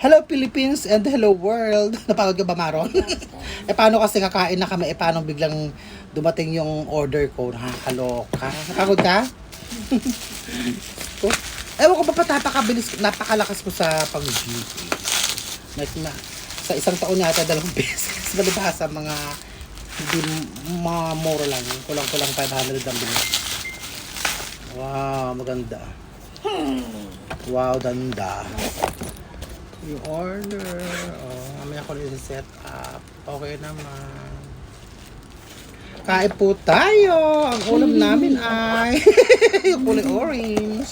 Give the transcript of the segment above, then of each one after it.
Hello Philippines and hello world. Napagod ka ba, Maron? Paano kasi kakain na kami? Paano biglang dumating yung order ko? Nakakaloka. Napagod ka? Ewan ko ba napakalakas ko sa pag-beauty. Like sa isang taon yata 2 beses. Malibhasa mga hindi mura lang. Kulang-kulang 500 ang bilis. Wow, maganda. Wow, ganda. Yung order. Mamaya ko rin set up. Okay naman. Kain po tayo. Ang ulam namin ay yung kulay orange.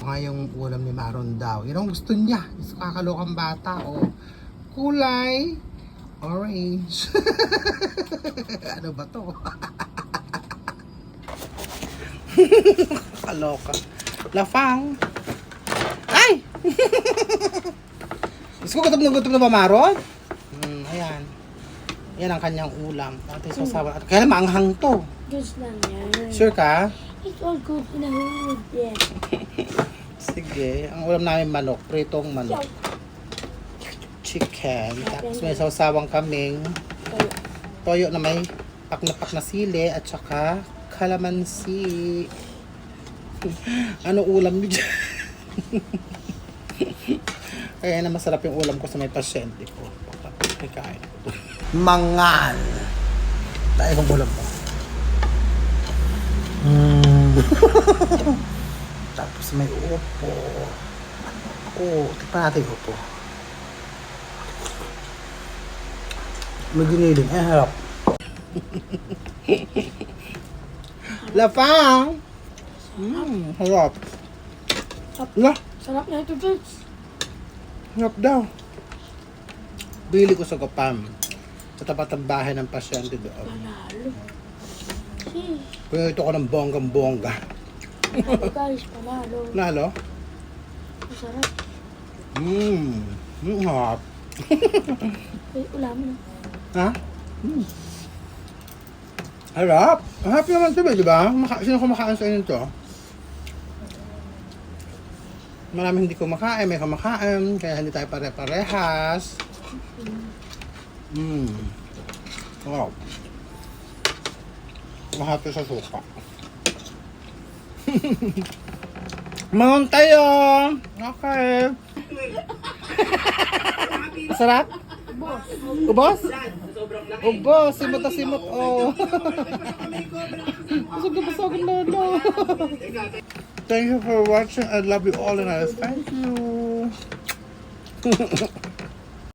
Yung ulam ni Maron daw. Yun ang gusto niya. Isa kakalokang bata. Kulay orange. Ano ba to? Kaloka. Lafang. Ay! Gusto ko gutom na ba, Maron? Ayan. Yan ang kanyang ulam. Ate, sasawa. Kaya maanghang to. Just lang yan. Sure ka? It's all good in the hood, yeah. Sige. Ang ulam namin manok. Pritong manok. Chicken. Tapos may sawsawang kaming. Toyo na may pak na sili. At saka kalamansi. Ano ulam niyo dyan? Kaya na masarap yung ulam ko sa may pasyente ko. Pagkain ko. Mangan. Tayo kong ulam ko. Tapos may upo. Tikpan natin yung upo. May giniling. Ay, harap. Lafang! Harap. Lah! Sarap na ito, George. Harap daw. Bili ko sa Gopam. Sa tapat ng bahay ng pasyente doon. Panalo. Kaya ito ko ng bonggang-bongga. Panalo, guys. Panalo. Nalo? Masarap. Harap. Ay, ulam na. Ha? Harap. Harap naman ito ba, di ba? Sino kumakain sa inyo ito? Maraming hindi kumakain, may kumakain, kaya hindi tayo pare-parehas. Wow. Mahati sa suka. Mahon tayo! Okay. Masarap? Ubos? Ubos, simot na simot, Busog na lolo. Thank you for watching. I love you all and I thank you.